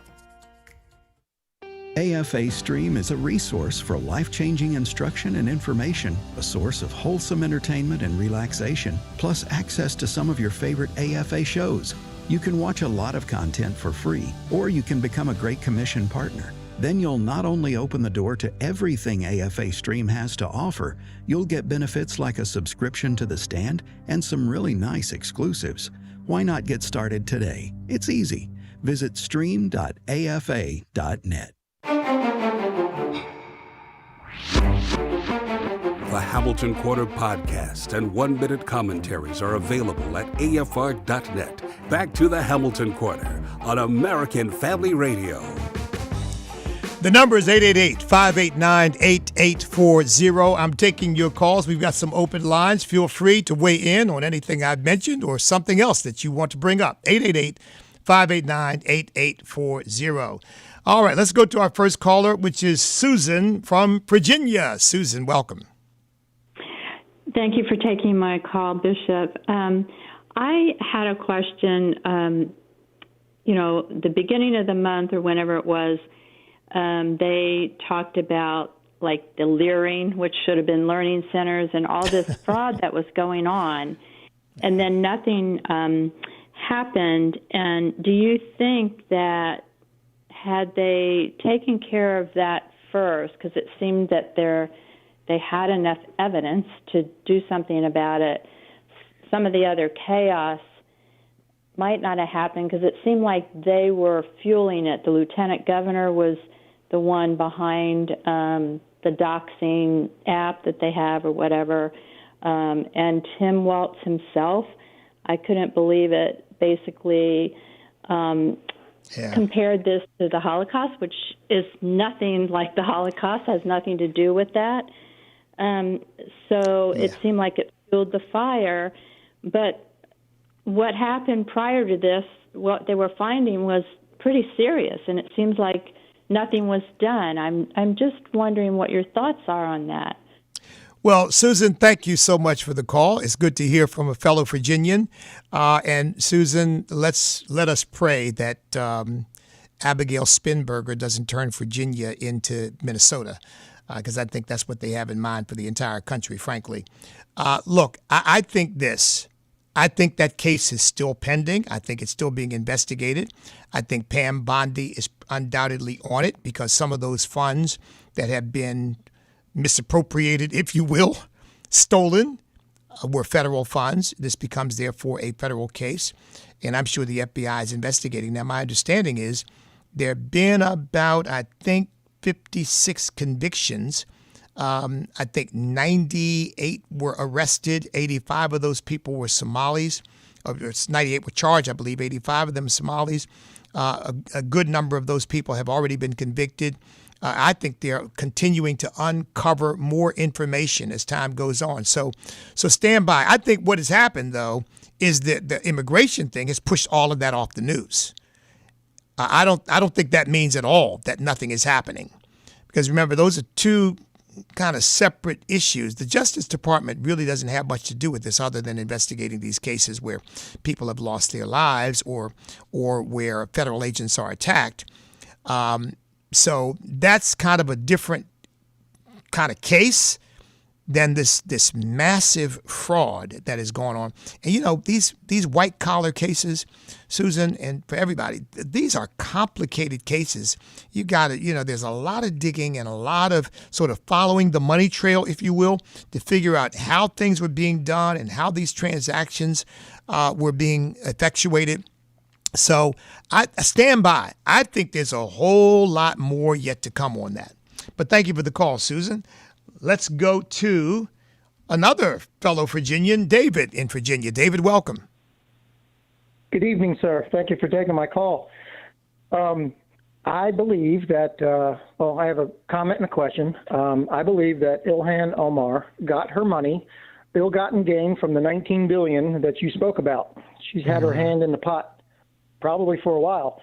AFA Stream is a resource for life-changing instruction and information, a source of wholesome entertainment and relaxation, plus access to some of your favorite AFA shows. You can watch a lot of content for free, or you can become a Great Commission partner. Then you'll not only open the door to everything AFA Stream has to offer, you'll get benefits like a subscription to The Stand and some really nice exclusives. Why not get started today? It's easy. Visit stream.afa.net. The Hamilton Quarter podcast and one-minute commentaries are available at afr.net. Back to the Hamilton Quarter on American Family Radio. The number is 888-589-8840. I'm taking your calls. We've got some open lines. Feel free to weigh in on anything I've mentioned or something else that you want to bring up. 888-589-8840. All right, let's go to our first caller, which is Susan from Virginia. Susan, welcome. Thank you for taking my call, Bishop. I had a question. The beginning of the month or whenever it was, they talked about like the Leering, which should have been learning centers, and all this fraud that was going on, and then nothing happened. And do you think that had they taken care of that first, because it seemed that they had enough evidence to do something about it, some of the other chaos might not have happened, because it seemed like they were fueling it. The lieutenant governor was the one behind the doxing app that they have or whatever, and Tim Waltz himself, I couldn't believe it, basically compared this to the Holocaust, which is nothing like the Holocaust, has nothing to do with that. It seemed like it fueled the fire. But what happened prior to this, what they were finding was pretty serious, and it seems like nothing was done. I'm just wondering what your thoughts are on that. Well, Susan, thank you so much for the call. It's good to hear from a fellow Virginian. And Susan, let us pray that Abigail Spenberger doesn't turn Virginia into Minnesota, because I think that's what they have in mind for the entire country, frankly. Look, I think this. I think that case is still pending. I think it's still being investigated. I think Pam Bondi is undoubtedly on it, because some of those funds that have been misappropriated, if you will, stolen, were federal funds. This becomes, therefore, a federal case, and I'm sure the FBI is investigating. Now, my understanding is there have been about, I think, 56 convictions. I think 98 were arrested. 85 of those people were Somalis. 98 were charged, I believe. 85 of them Somalis. A good number of those people have already been convicted. I think they're continuing to uncover more information as time goes on. So stand by. I think what has happened, though, is that the immigration thing has pushed all of that off the news. I don't think that means at all that nothing is happening, because remember, those are two kind of separate issues. The Justice Department really doesn't have much to do with this, other than investigating these cases where people have lost their lives or where federal agents are attacked. So that's kind of a different kind of case than this massive fraud that is going on. And these white collar cases, Susan, and for everybody, these are complicated cases. You got to, there's a lot of digging and a lot of sort of following the money trail, if you will, to figure out how things were being done and how these transactions were being effectuated. So I stand by. I think there's a whole lot more yet to come on that. But thank you for the call, Susan. Let's go to another fellow Virginian, David in Virginia. David, welcome. Good evening, sir. Thank you for taking my call. I believe that, I have a comment and a question. I believe that Ilhan Omar got her money, ill-gotten gain, from the $19 billion that you spoke about. She's had her hand in the pot probably for a while.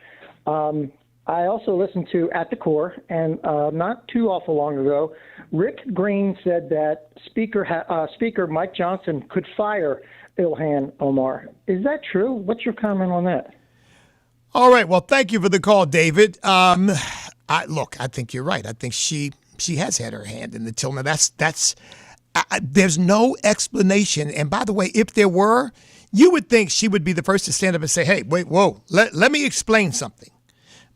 I also listened to At the Core, and not too awful long ago, Rick Green said that Speaker Mike Johnson could fire Ilhan Omar. Is that true? What's your comment on that? All right. Well, thank you for the call, David. I think you're right. I think she has had her hand in the till. Now, there's no explanation. And by the way, if there were, you would think she would be the first to stand up and say, hey, wait, whoa, let me explain something.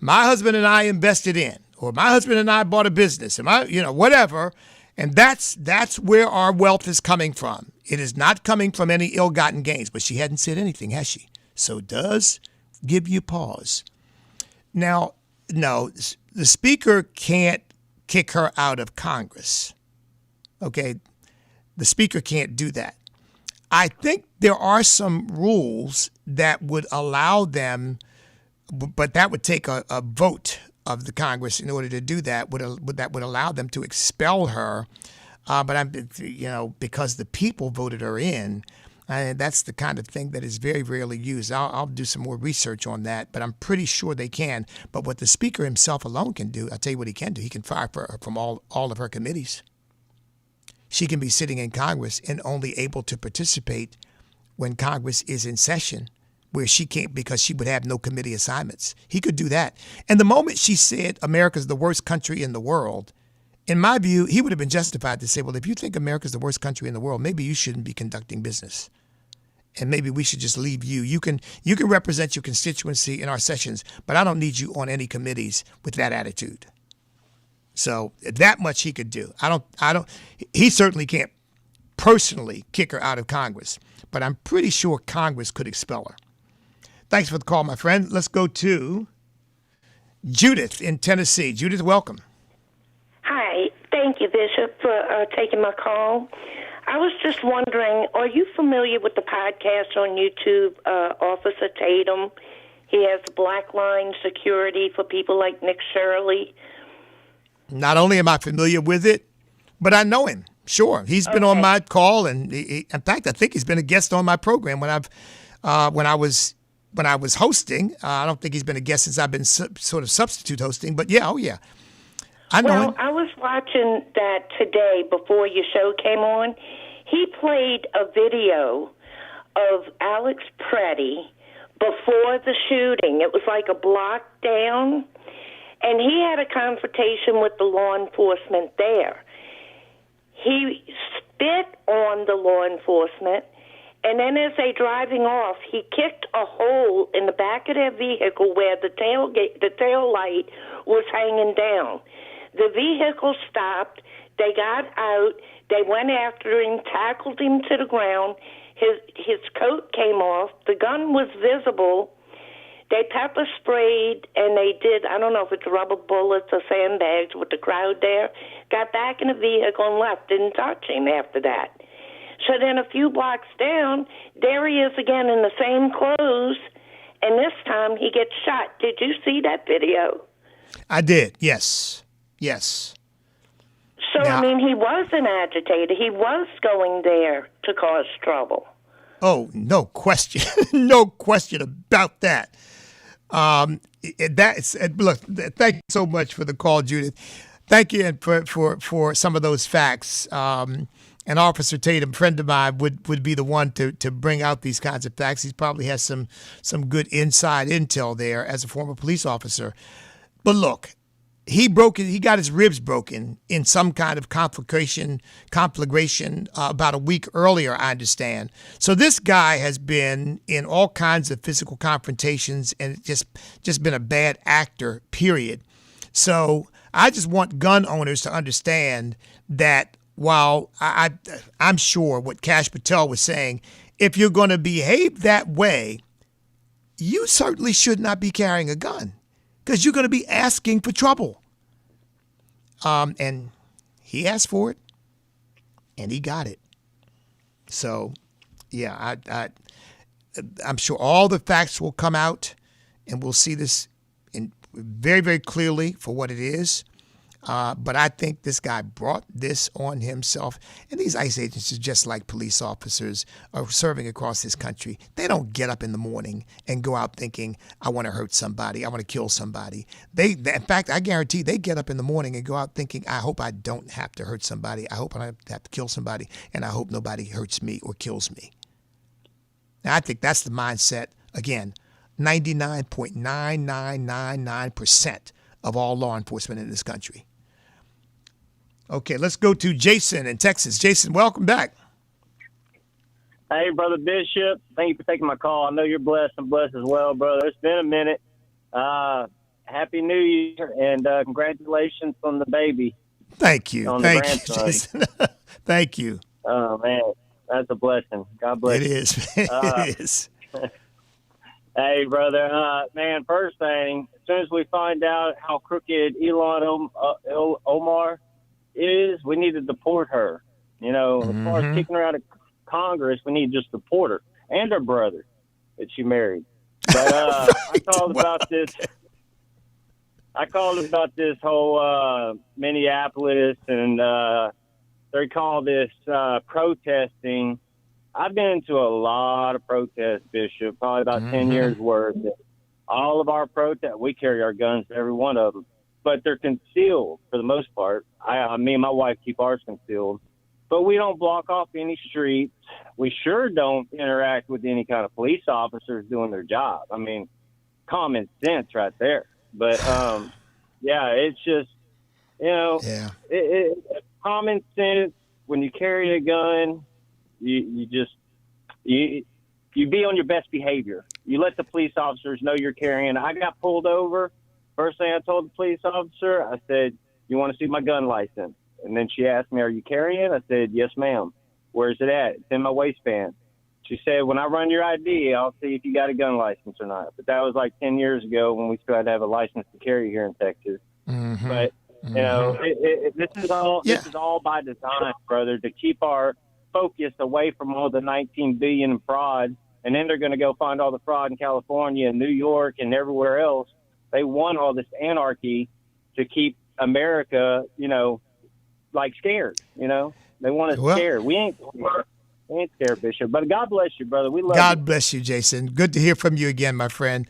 My husband and I invested in, or my husband and I bought a business, and whatever. And that's where our wealth is coming from. It is not coming from any ill-gotten gains. But she hadn't said anything, has she? So it does give you pause. Now, no, the speaker can't kick her out of Congress. Okay? The speaker can't do that. I think there are some rules that would allow them, but that would take a vote of the Congress in order to do that would allow them to expel her. But because the people voted her in, that's the kind of thing that is very rarely used. I'll do some more research on that, but I'm pretty sure they can. But what the Speaker himself alone can do, I'll tell you what he can do. He can fire her from all of her committees. She can be sitting in Congress and only able to participate when Congress is in session, where she can't because she would have no committee assignments. He could do that. And the moment she said America's the worst country in the world, in my view, he would have been justified to say, well, if you think America's the worst country in the world, maybe you shouldn't be conducting business. And maybe we should just leave you. You can represent your constituency in our sessions, but I don't need you on any committees with that attitude. So that much he could do. He certainly can't personally kick her out of Congress, but I'm pretty sure Congress could expel her. Thanks for the call, my friend. Let's go to Judith in Tennessee. Judith, welcome. Hi. Thank you, Bishop, for taking my call. I was just wondering, are you familiar with the podcast on YouTube, Officer Tatum? He has Black Line Security for people like Nick Shirley. Not only am I familiar with it, but I know him. Sure. He's been on my call, and in fact, I think he's been a guest on my program when I was hosting. I don't think he's been a guest since I've been sort of substitute hosting, but yeah, I know him. I was watching that today before your show came on. He played a video of Alex Pretty before the shooting. It was like a block down, and he had a confrontation with the law enforcement there. He spit on the law enforcement, and then as they driving off, he kicked a hole in the back of their vehicle where the tail light was hanging down. The vehicle stopped. They got out. They went after him, tackled him to the ground. His coat came off. The gun was visible. They pepper sprayed, and they did, I don't know if it's rubber bullets or sandbags with the crowd there. Got back in the vehicle and left. Didn't touch him after that. So then a few blocks down, there he is again in the same clothes, and this time he gets shot. Did you see that video? I did, yes. Yes. So, now, I mean, he was an agitator. He was going there to cause trouble. Oh, no question. No question about that. Look, thank you so much for the call, Judith. Thank you for some of those facts. And Officer Tatum, friend of mine, would be the one to bring out these kinds of facts. He probably has some good inside intel there as a former police officer. But look, he got his ribs broken in some kind of conflagration about a week earlier, I understand. So this guy has been in all kinds of physical confrontations and just been a bad actor, period. So I just want gun owners to understand that while I'm sure what Kash Patel was saying, if you're going to behave that way, you certainly should not be carrying a gun because you're going to be asking for trouble. And he asked for it, and he got it. So, yeah, I'm sure all the facts will come out, and we'll see this very, very clearly for what it is. But I think this guy brought this on himself. And these ICE agents are just like police officers are serving across this country. They don't get up in the morning and go out thinking, I want to hurt somebody, I want to kill somebody. In fact, I guarantee they get up in the morning and go out thinking, I hope I don't have to hurt somebody. I hope I don't have to kill somebody. And I hope nobody hurts me or kills me. Now, I think that's the mindset, again, 99.9999% of all law enforcement in this country. Okay, let's go to Jason in Texas. Jason, welcome back. Hey, Brother Bishop. Thank you for taking my call. I know you're blessed. I'm blessed as well, brother. It's been a minute. Happy New Year, and congratulations on the baby. Thank you. Thank you, Jason. Thank you. Oh, man, that's a blessing. God bless you. It is. It is. Hey, brother. Man, first thing, as soon as we find out how crooked Ilhan Omar is, we need to deport her. You know, as far as kicking her out of Congress, we need to just deport her and her brother that she married. But I called about this. I called about this whole Minneapolis, and they call this protesting. I've been to a lot of protests, Bishop, probably about 10 years worth. All of our protests, we carry our guns to every one of them, but they're concealed for the most part. Me and my wife keep ours concealed, but we don't block off any streets. We sure don't interact with any kind of police officers doing their job. I mean, common sense right there. But, yeah, it's just, common sense. When you carry a gun, you be on your best behavior. You let the police officers know you're carrying. I got pulled over. First thing I told the police officer, I said, "You want to see my gun license?" And then she asked me, "Are you carrying?" I said, "Yes, ma'am." "Where's it at?" "It's in my waistband." She said, "When I run your ID, I'll see if you got a gun license or not." But that was like 10 years ago when we still had to have a license to carry here in Texas. But this is all by design, brother, to keep our focus away from all the 19 billion in fraud, and then they're going to go find all the fraud in California and New York and everywhere else. They want all this anarchy to keep America, like scared. They want us scared. We ain't scared, Bishop. But God bless you, brother. We love you. God bless you, Jason. Good to hear from you again, my friend.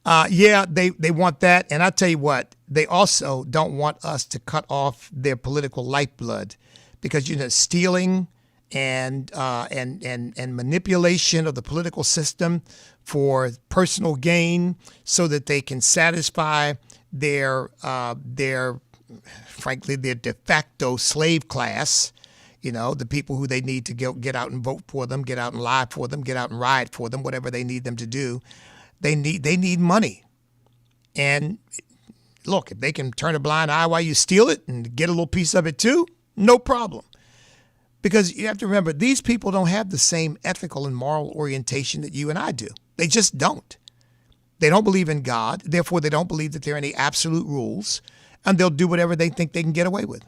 They want that, and I tell you what, they also don't want us to cut off their political lifeblood, because stealing and manipulation of the political system for personal gain, so that they can satisfy their de facto slave class. The people who they need to get out and vote for them, get out and lie for them, get out and riot for them, whatever they need them to do. They need money. And look, if they can turn a blind eye while you steal it and get a little piece of it too, no problem. Because you have to remember, these people don't have the same ethical and moral orientation that you and I do. They just don't. They don't believe in God. Therefore, they don't believe that there are any absolute rules, and they'll do whatever they think they can get away with.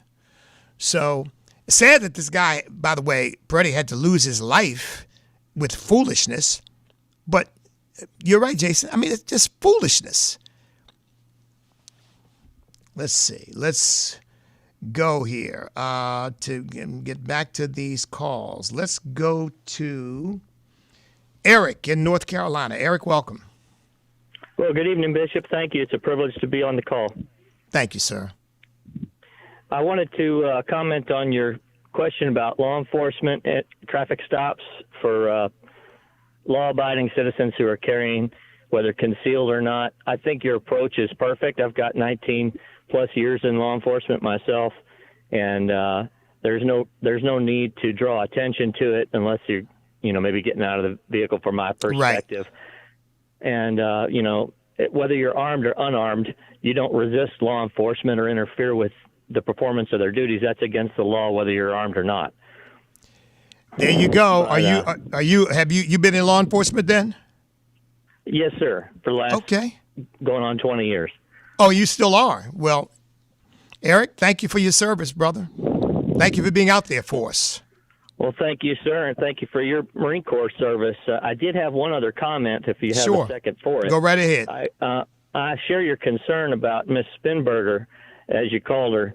So, sad that this guy, by the way, Peretti, had to lose his life with foolishness. But you're right, Jason. I mean, it's just foolishness. Let's see. Let's go here to get back to these calls. Let's go to Eric in North Carolina. Eric, welcome. Well, good evening, Bishop. Thank you. It's a privilege to be on the call. Thank you, sir. I wanted to comment on your question about law enforcement at traffic stops for law-abiding citizens who are carrying, whether concealed or not. I think your approach is perfect. I've got 19-plus years in law enforcement myself, and there's no need to draw attention to it unless you're, maybe getting out of the vehicle, from my perspective. Right. And, whether you're armed or unarmed, you don't resist law enforcement or interfere with the performance of their duties. That's against the law, whether you're armed or not. There you go. Have you been in law enforcement then? Yes, sir. For the last going on 20 years. Oh, you still are. Well, Eric, thank you for your service, brother. Thank you for being out there for us. Well, thank you, sir, and thank you for your Marine Corps service. I did have one other comment, if you have a second for it. Go right ahead. I share your concern about Miss Spenberger, as you called her,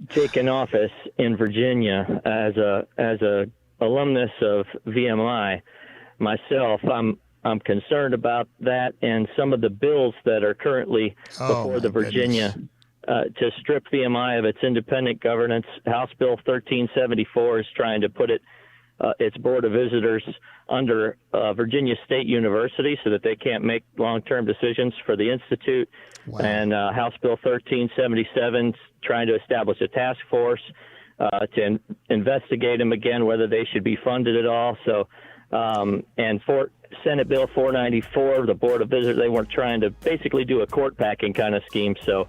taking office in Virginia as a alumnus of VMI. Myself, I'm concerned about that and some of the bills that are currently before the Virginia to strip VMI of its independent governance. House Bill 1374 is trying to put its Board of Visitors under Virginia State University so that they can't make long-term decisions for the Institute. Wow. And House Bill 1377 is trying to establish a task force to investigate them again, whether they should be funded at all. So, and for Senate Bill 494, the Board of Visitors, they weren't trying to basically do a court packing kind of scheme. So,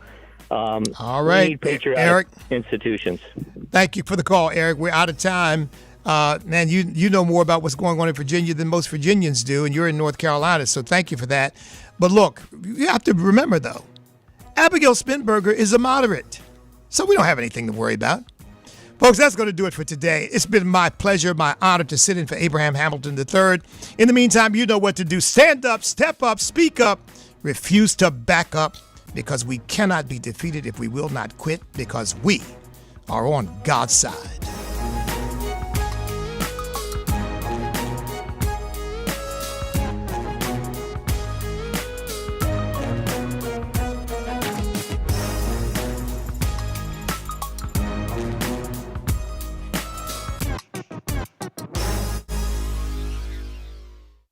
all right, we need patriotic Eric, institutions. Thank you for the call, Eric. We're out of time. Man, you know more about what's going on in Virginia than most Virginians do, and you're in North Carolina, so thank you for that. But look, you have to remember, though, Abigail Spenberger is a moderate, so we don't have anything to worry about. Folks, that's going to do it for today. It's been my pleasure, my honor to sit in for Abraham Hamilton III. In the meantime, you know what to do. Stand up, step up, speak up, refuse to back up. because we cannot be defeated if we will not quit, because we are on God's side.